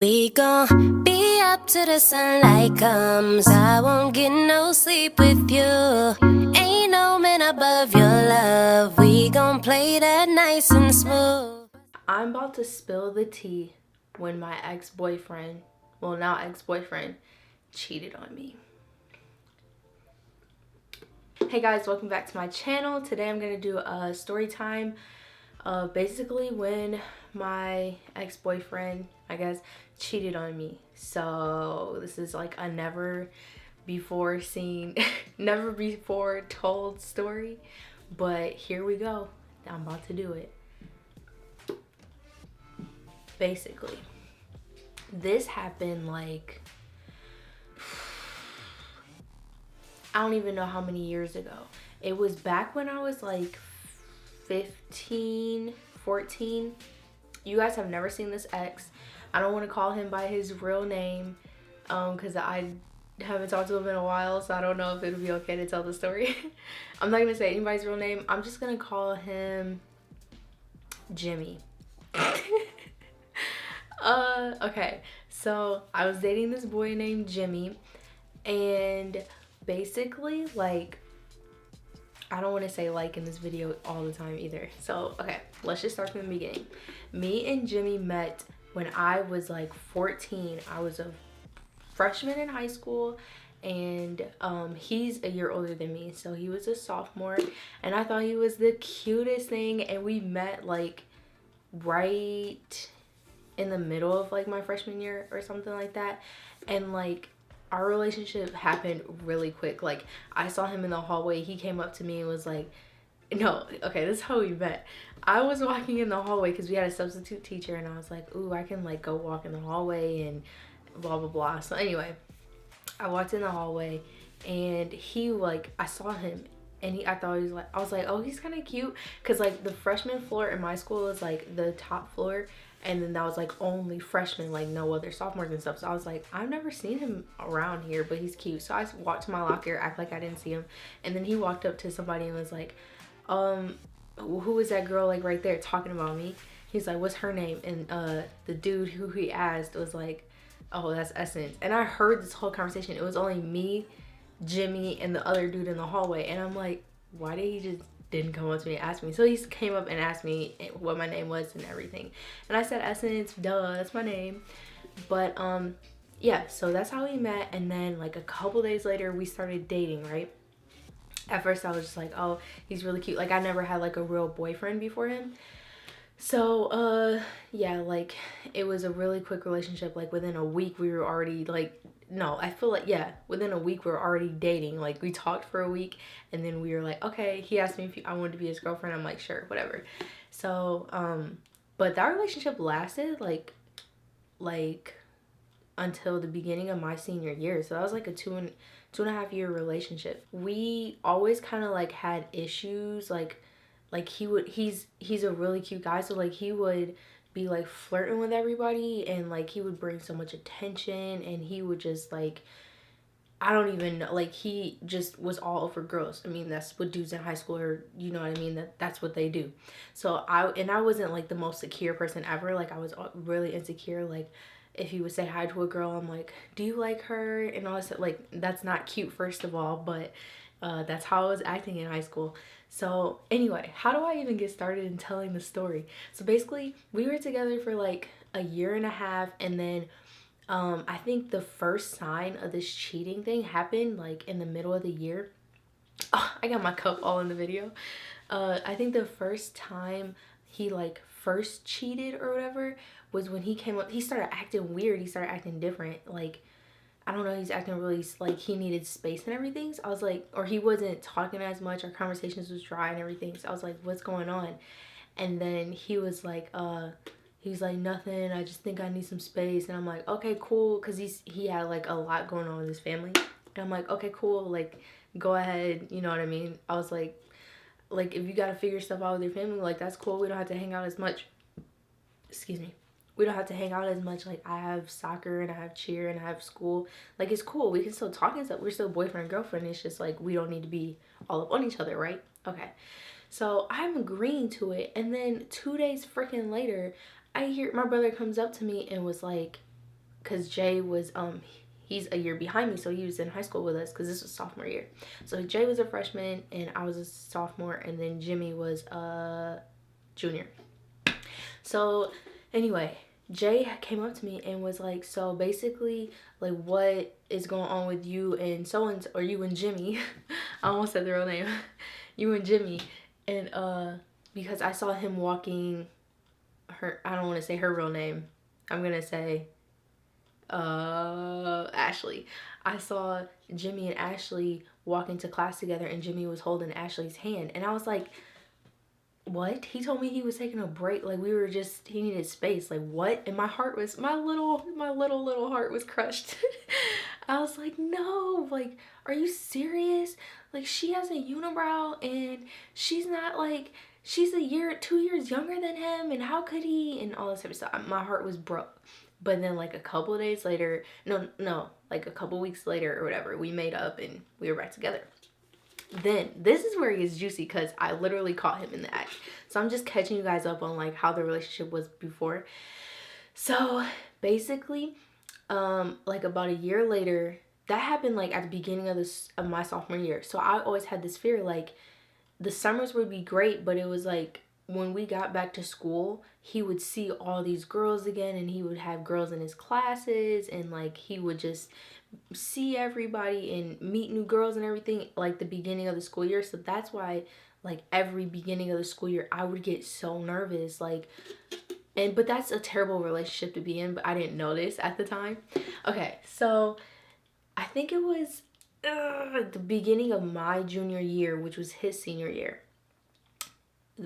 We gon' be up till the sunlight comes. I won't get no sleep with you. Ain't no man above your love. We gon' play that nice and smooth. I'm about to spill the tea when my ex-boyfriend, well now ex-boyfriend, cheated on me. Hey guys, welcome back to my channel. Today I'm gonna do a story time of basically when my ex-boyfriend, I guess, cheated on me. So this is like a never before seen, never before told story, but here we go. I'm about to do it. Basically, this happened like, I don't even know how many years ago. It was back when I was like 15, 14. You guys have never seen this ex. I don't want to call him by his real name because I haven't talked to him in a while, so I don't know if it'll be okay to tell the story. I'm not going to say anybody's real name. I'm just going to call him Jimmy. Okay, so I was dating this boy named Jimmy, and basically, like, I don't want to say like in this video all the time either. So, okay, let's just start from the beginning. Me and Jimmy met when I was like 14. I was a freshman in high school, and he's a year older than me, so he was a sophomore, and I thought he was the cutest thing, and we met like right in the middle of like my freshman year or something like that, and like our relationship happened really quick. Like, I saw him in the hallway, he came up to me and was like, no, okay, this is how we met. I was walking in the hallway because we had a substitute teacher, and I was like, ooh, I can like go walk in the hallway and blah blah blah. So anyway, I walked in the hallway, and he, like, I saw him, and I thought he was like, I was like, oh, he's kind of cute, because like the freshman floor in my school is like the top floor, and then that was like only freshmen, like no other sophomores and stuff. So I was like, I've never seen him around here, but he's cute. So I walked to my locker, act like I didn't see him, and then he walked up to somebody and was like, who is that girl like right there talking about me? He's like, what's her name? And the dude who he asked was like, oh, that's Essence. And I heard this whole conversation. It was only me, Jimmy, and the other dude in the hallway, and I'm like, why did he just didn't come up to me and ask me? So he came up and asked me what my name was and everything, and I said Essence, duh, that's my name. But yeah, so that's how we met. And then like a couple days later we started dating, right? At first I was just like, oh, he's really cute. Like, I never had like a real boyfriend before him. So yeah, like it was a really quick relationship. Like within a week we were already like, no, I feel like, yeah, within a week we were already dating. Like, we talked for a week, and then we were like, okay, he asked me if I wanted to be his girlfriend. I'm like, sure, whatever. So but that relationship lasted like until the beginning of my senior year. So that was like a two and a half year relationship. We always kind of like had issues, like he's a really cute guy, so like he would be like flirting with everybody, and like he would bring so much attention, and he would just like, I don't even know, like he just was all over girls. I mean, that's what dudes in high school are, you know what I mean, that's what they do. So I wasn't like the most secure person ever. Like, I was really insecure. Like, if he would say hi to a girl, I'm like, do you like her? And all this, like, that's not cute, first of all, but that's how I was acting in high school. So anyway, how do I even get started in telling the story? So basically, we were together for like a year and a half, and then I think the first sign of this cheating thing happened like in the middle of the year. Oh, I got my cup all in the video. I think the first time he like first cheated or whatever was when he came up. He started acting weird. He started acting different. Like, I don't know, he's acting really like he needed space and everything. So I was like, or he wasn't talking as much. Our conversations was dry and everything. So I was like, what's going on? And then he was like, nothing, I just think I need some space. And I'm like, okay, cool, because he had like a lot going on with his family. And I'm like, okay, cool, like, go ahead, you know what I mean? I was like, if you gotta figure stuff out with your family, like, that's cool. We don't have to hang out as much. Excuse me. We don't have to hang out as much. Like, I have soccer, and I have cheer, and I have school. Like, it's cool. We can still talk and stuff. We're still boyfriend and girlfriend. It's just like, we don't need to be all up on each other, right? Okay. So I'm agreeing to it. And then 2 days freaking later, I hear my brother comes up to me and was like, because Jay was he's a year behind me, so he was in high school with us because this was sophomore year. So Jay was a freshman and I was a sophomore, and then Jimmy was a junior. So anyway, Jay came up to me and was like, so basically, like, what is going on with you and so-and-so, or you and Jimmy? I almost said the real name. You and Jimmy. And because I saw him walking her, I don't want to say her real name. I'm going to say Ashley. I saw Jimmy and Ashley walking to class together, and Jimmy was holding Ashley's hand. And I was like, what? He told me he was taking a break. Like, we were just, he needed space. Like, what? And my heart was, my little heart was crushed. I was like, no, like, are you serious? Like, she has a unibrow and she's not like, she's 2 years younger than him, and how could he? And all this type of stuff. My heart was broke. But then like a couple of days later, like a couple weeks later or whatever, we made up and we were back together. Then this is where he gets juicy, because I literally caught him in the act. So I'm just catching you guys up on like how the relationship was before. So basically, like about a year later, that happened like at the beginning of my sophomore year. So I always had this fear, like the summers would be great, but it was like when we got back to school, he would see all these girls again, and he would have girls in his classes, and like he would just see everybody and meet new girls and everything, like the beginning of the school year. So that's why like every beginning of the school year I would get so nervous, like, but that's a terrible relationship to be in, but I didn't know this at the time. Okay, so I think it was the beginning of my junior year, which was his senior year.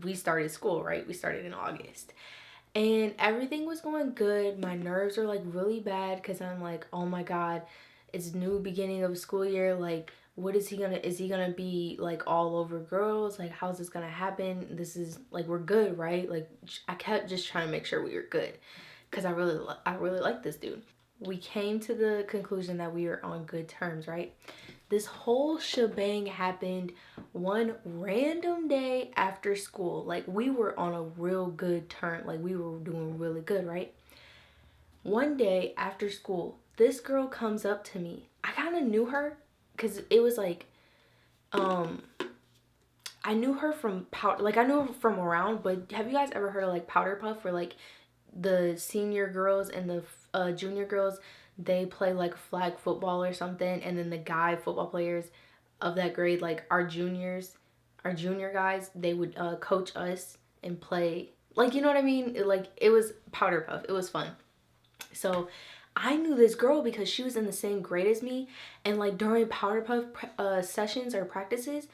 We started school, right? We started in August. And everything was going good. My nerves are like really bad because I'm like, oh my God, it's new beginning of school year. Like, what is he gonna be like all over girls? Like, how's this gonna happen? This is like, we're good, right? Like, I kept just trying to make sure we were good because I really like this dude. We came to the conclusion that we were on good terms, right? This whole shebang happened one random day after school. Like, we were on a real good term. Like, we were doing really good, right? One day after school, this girl comes up to me. I kind of knew her because it was like, I knew her from I knew her from around, but have you guys ever heard of like Powder Puff, where like the senior girls and the junior girls, they play like flag football or something, and then the guy football players of that grade, like our junior guys, they would coach us and play, like, you know what I mean? It was Powder Puff. It was fun. So I knew this girl because she was in the same grade as me, and like during Powder Puff sessions or practices,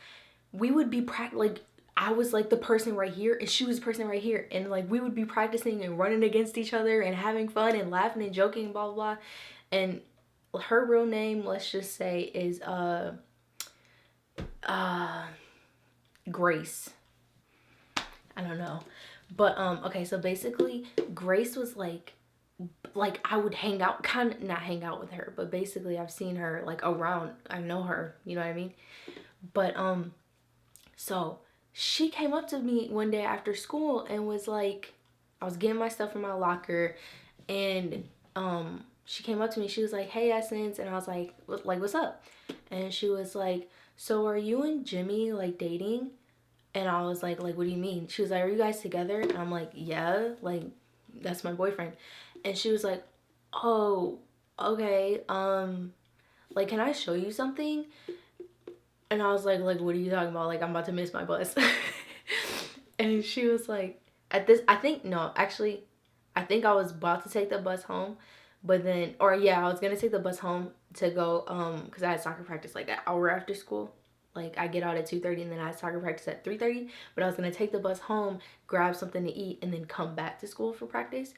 we would be like, I was like the person right here and she was the person right here, and like we would be practicing and running against each other and having fun and laughing and joking, blah blah blah. And her real name, let's just say, is Grace. I don't know. But okay, so basically Grace was like I would not hang out with her, but basically I've seen her like around. I know her, you know what I mean? But so she came up to me one day after school and was like, I was getting my stuff from my locker, and she came up to me. She was like, hey, Essence. And I was like, what's up? And she was like, so are you and Jimmy like dating? And I was like, what do you mean? She was like, are you guys together? And I'm like, yeah, like that's my boyfriend. And she was like, oh, okay, like, can I show you something? And I was like, what are you talking about? Like, I'm about to miss my bus. And she was like, I think I was about to take the bus home, but then, I was gonna take the bus home to go, because I had soccer practice like an hour after school. Like, I get out at 2:30 and then I had soccer practice at 3:30, but I was gonna take the bus home, grab something to eat, and then come back to school for practice.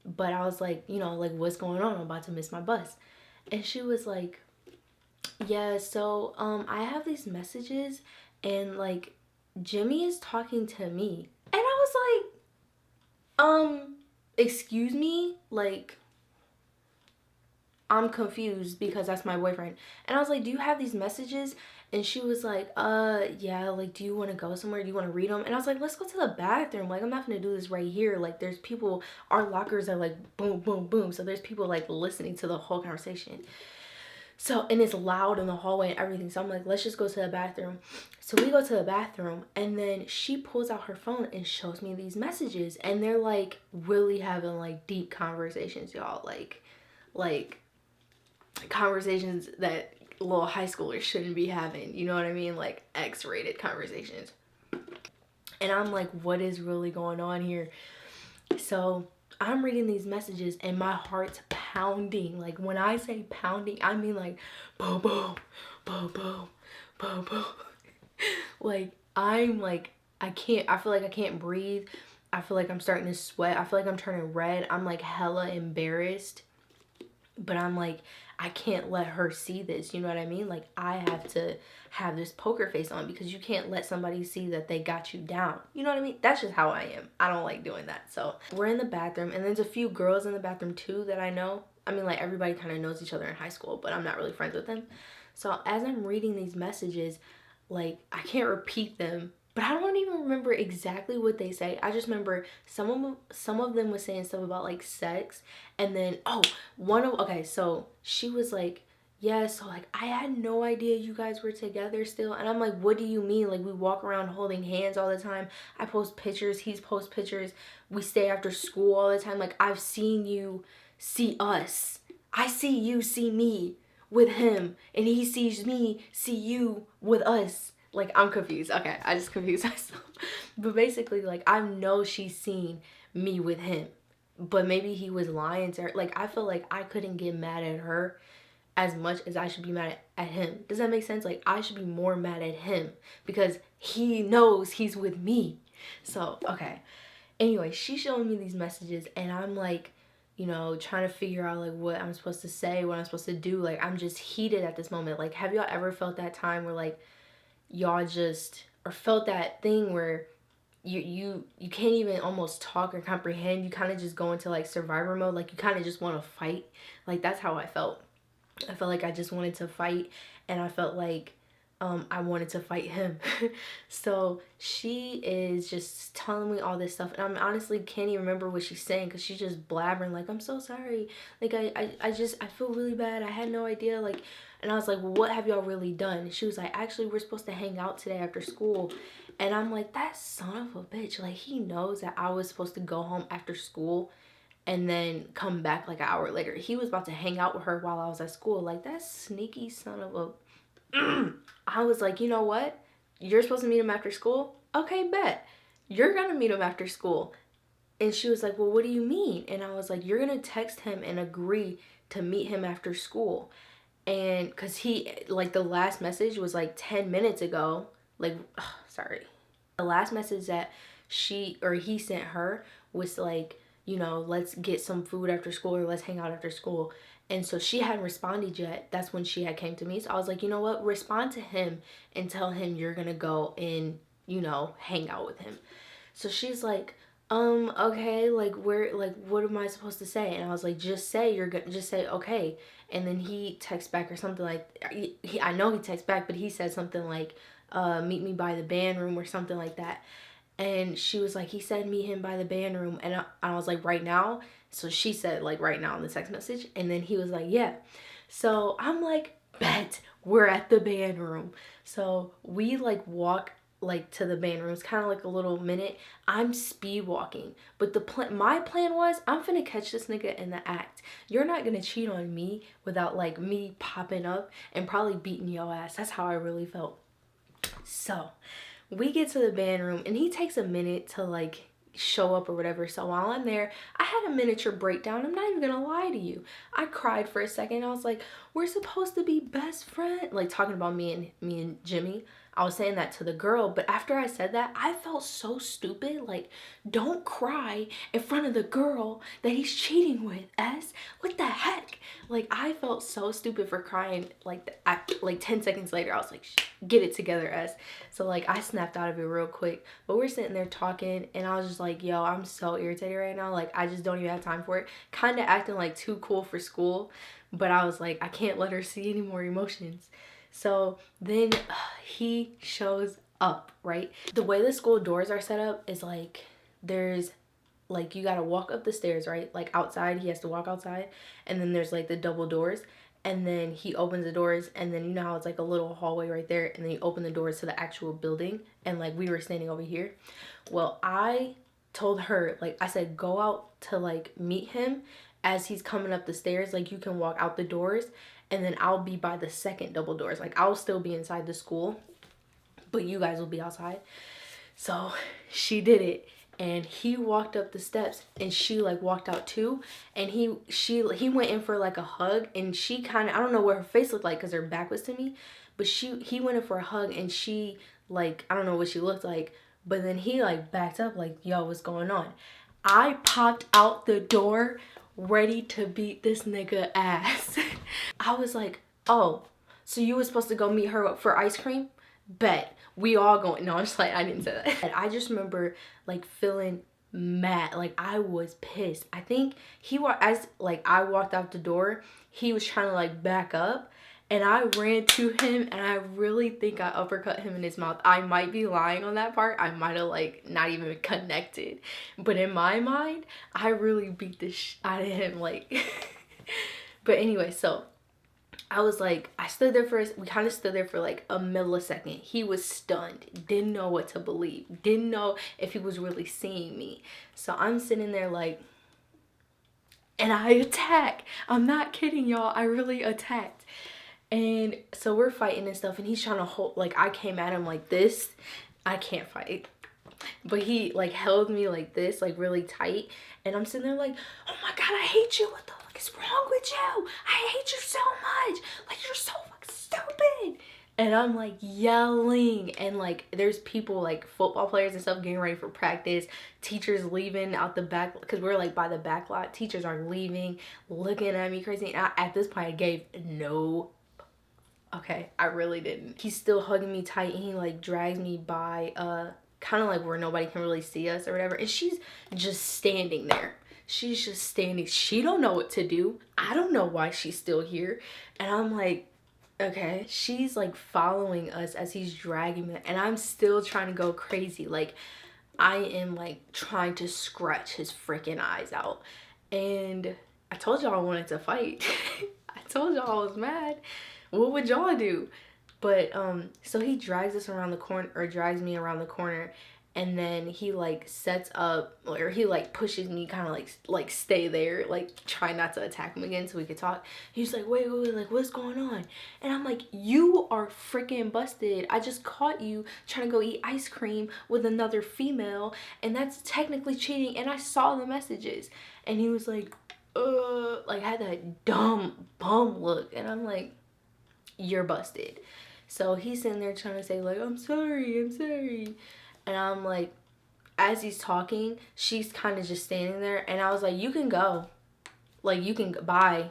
But I was like, what's going on? I'm about to miss my bus. And she was like, yeah, so I have these messages, and like Jimmy is talking to me. And I was like, excuse me, like, I'm confused because that's my boyfriend. And I was like, do you have these messages? And she was like, yeah, like, do you want to go somewhere? Do you want to read them? And I was like, let's go to the bathroom. Like, I'm not gonna do this right here. Like, there's people, our lockers are like boom, boom, boom. So there's people like listening to the whole conversation. So, and it's loud in the hallway and everything. So I'm like, let's just go to the bathroom. So we go to the bathroom, and then she pulls out her phone and shows me these messages. And they're like really having like deep conversations, y'all. Like conversations that little high schoolers shouldn't be having. You know what I mean? Like X-rated conversations. And I'm like, what is really going on here? So I'm reading these messages and my heart's pounding. Like when I say pounding, I mean like boom, boom, boom, boom, boom, boom. Like I'm like, I feel like I can't breathe. I feel like I'm starting to sweat. I feel like I'm turning red. I'm like hella embarrassed. But I'm like, I can't let her see this. You know what I mean? Like I have to have this poker face on because you can't let somebody see that they got you down. You know what I mean? That's just how I am. I don't like doing that. So we're in the bathroom, and there's a few girls in the bathroom too that I know. I mean, like everybody kind of knows each other in high school, but I'm not really friends with them. So as I'm reading these messages, like I can't repeat them, but I don't even remember exactly what they say. I just remember some of them was saying stuff about like sex, and then okay, so she was like, yeah, so like I had no idea you guys were together still. And I'm like, what do you mean? Like we walk around holding hands all the time. I post pictures, he's post pictures. We stay after school all the time. Like I've seen you see us. I see you see me with him, and he sees me see you with us. Like I'm confused. Okay, I just confused myself. But basically, like I know she's seen me with him, but maybe he was lying to her. Like I feel like I couldn't get mad at her as much as I should be mad at him. Does that make sense? Like I should be more mad at him because he knows he's with me. So okay. Anyway, she's showing me these messages, and I'm like, you know, trying to figure out like what I'm supposed to say, what I'm supposed to do. Like I'm just heated at this moment. Like have y'all ever felt that time where like y'all just, or felt that thing where you can't even almost talk or comprehend? You kind of just go into like survivor mode. Like you kind of just want to fight. Like that's how I felt. I felt like I just wanted to fight, and I felt like I wanted to fight him. So she is just telling me all this stuff, and I honestly can't even remember what she's saying because she's just blabbering like, I'm so sorry, like I feel really bad, I had no idea, like. And I was like, well, what have y'all really done? And she was like, actually we're supposed to hang out today after school. And I'm like, that son of a bitch, like he knows that I was supposed to go home after school and then come back like an hour later. He was about to hang out with her while I was at school. Like that sneaky son of a I was like, you know what? You're supposed to meet him after school? Okay, bet. You're gonna meet him after school. And she was like, well, what do you mean? And I was like, you're gonna text him and agree to meet him after school. And because he, like the last message was like 10 minutes ago. Like, sorry. The last message that he sent her was like, you know, let's get some food after school, or let's hang out after school. And so she hadn't responded yet. That's when she had came to me. So I was like, you know what? Respond to him and tell him you're going to go and, you know, hang out with him. So she's like, okay, like where, like what am I supposed to say? And I was like, just say okay. And then he texts back or something like, I know he texts back, but he said something like, meet me by the band room or something like that. And she was like, he said meet him by the band room. And I was like, right now? So she said like right now in the text message. And then he was like, yeah. So I'm like, bet, we're at the band room. So we like walk like to the band room. It's kind of like a little minute. I'm speed walking, but my plan was I'm finna catch this nigga in the act. You're not gonna cheat on me without like me popping up and probably beating your ass. That's how I really felt. So we get to the band room, and he takes a minute to like show up or whatever. So while I'm there, I had a miniature breakdown. I'm not even gonna lie to you. I cried for a second. I was like, we're supposed to be best friends, like talking about me and Jimmy. I was saying that to the girl, but after I said that, I felt so stupid. Like, don't cry in front of the girl that he's cheating with, what the heck? Like, I felt so stupid for crying. Like, 10 seconds later, I was like, get it together, S. So, like, I snapped out of it real quick. But we're sitting there talking, and I was just like, yo, I'm so irritated right now. Like, I just don't even have time for it. Kind of acting, like, too cool for school. But I was like, I can't let her see any more emotions. So, then he shows up, right? The way the school doors are set up is, like, there's... like, you gotta walk up the stairs, right? Like, outside, he has to walk outside. And then there's, like, the double doors. And then he opens the doors. And then, you know how it's, like, a little hallway right there. And then you open the doors to the actual building. And, like, we were standing over here. Well, I told her, like, I said, go out to, like, meet him as he's coming up the stairs. Like, you can walk out the doors. And then I'll be by the second double doors. Like, I'll still be inside the school. But you guys will be outside. So, she did it. And he walked up the steps, and she, like, walked out too. And he went in for, like, a hug, and she kind of, I don't know what her face looked like because her back was to me, but he went in for a hug, and she, like, I don't know what she looked like, but then he, like, backed up like, yo, what's going on? I popped out the door ready to beat this nigga ass. I was like, oh, so you were supposed to go meet her up for ice cream? Bet. We all going. No, I'm just like, I didn't say that. And I just remember, like, feeling mad. Like, I was pissed. I think as like I walked out the door, he was trying to, like, back up, and I ran to him, and I really think I uppercut him in his mouth. I might be lying on that part. I might have, like, not even connected, but in my mind, I really beat the out of him, like. But anyway, so I was like, we kind of stood there for like a millisecond. He was stunned, didn't know what to believe, didn't know if he was really seeing me. So I'm sitting there like, and I attack. I'm not kidding, y'all. I really attacked. And so we're fighting and stuff, and he's trying to hold, like, I came at him like this. I can't fight. But he, like, held me like this, like, really tight. And I'm sitting there like, oh my God, I hate you. What the fuck is wrong with you? I hate you so much. Like, you're so fucking stupid. And I'm, like, yelling. And, like, there's people, like, football players and stuff getting ready for practice. Teachers leaving out the back, because we're, like, by the back lot. Teachers are leaving, looking at me crazy. And at this point, I gave no... Okay, I really didn't. He's still hugging me tight, and he, like, drags me by, kind of like where nobody can really see us or whatever. And she's just standing there. She's just standing. She don't know what to do. I don't know why she's still here. And I'm like, okay. She's, like, following us as he's dragging me. And I'm still trying to go crazy. Like, I am, like, trying to scratch his freaking eyes out. And I told y'all I wanted to fight. I told y'all I was mad. What would y'all do? But so he drags us around the corner, or drags me around the corner, and then he, like, sets up, or he, like, pushes me, kind of like stay there, like, try not to attack him again so we could talk. He's like, wait, like, what's going on? And I'm like, you are freaking busted. I just caught you trying to go eat ice cream with another female, and that's technically cheating, and I saw the messages. And he was like, like, had that dumb bum look, and I'm like, you're busted. So he's sitting there trying to say, like, I'm sorry. And I'm like, as he's talking, she's kind of just standing there. And I was like, you can go. Like, you can, bye.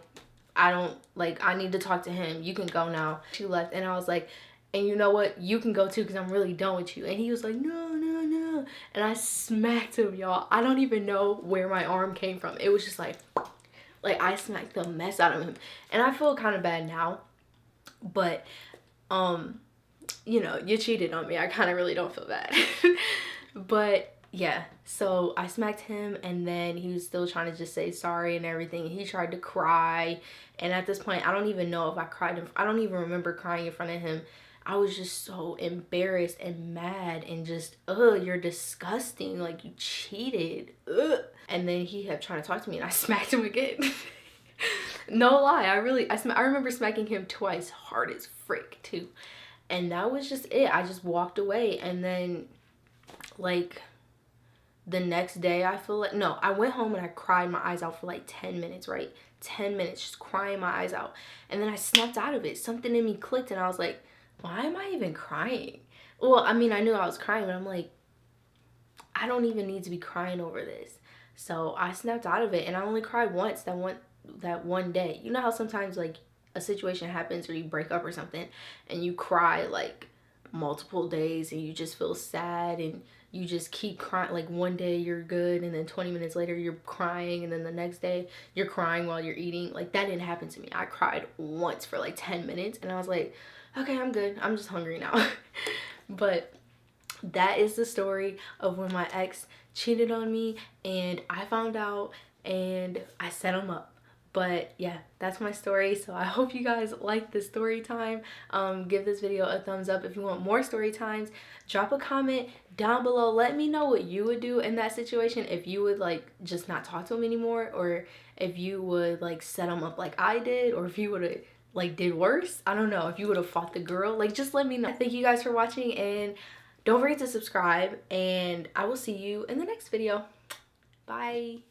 I need to talk to him. You can go now. She left, and I was like, and you know what? You can go too, because I'm really done with you. And he was like, no. And I smacked him, y'all. I don't even know where my arm came from. It was just like I smacked the mess out of him. And I feel kind of bad now. But, you know, you cheated on me. I kind of really don't feel bad. But, yeah. So, I smacked him, and then he was still trying to just say sorry and everything. He tried to cry. And at this point, I don't even know if I cried. I don't even remember crying in front of him. I was just so embarrassed and mad and just, you're disgusting. Like, you cheated. Ugh. And then he kept trying to talk to me, and I smacked him again. No lie, I remember smacking him twice, hard as frick too. And that was just it. I just walked away. And then, like, the next day, I went home and I cried my eyes out for like 10 minutes, right? 10 minutes, just crying my eyes out. And then I snapped out of it. Something in me clicked, and I was like, why am I even crying? Well, I mean, I knew I was crying, but I'm like, I don't even need to be crying over this. So I snapped out of it, and I only cried once. that one day. You know how sometimes like a situation happens or you break up or something and you cry like multiple days and you just feel sad and you just keep crying. Like one day you're good and then 20 minutes later you're crying, and then the next day you're crying while you're eating. Like that didn't happen to me. I cried once for like 10 minutes and I was like, okay, I'm good, I'm just hungry now. But that is the story of when my ex cheated on me and I found out and I set him up. But yeah, that's my story. So I hope you guys like this story time. Give this video a thumbs up. If you want more story times, drop a comment down below. Let me know what you would do in that situation. If you would like just not talk to him anymore, or if you would like set him up like I did, or if you would have like did worse. I don't know, if you would have fought the girl. Like just let me know. Thank you guys for watching, and don't forget to subscribe, and I will see you in the next video. Bye.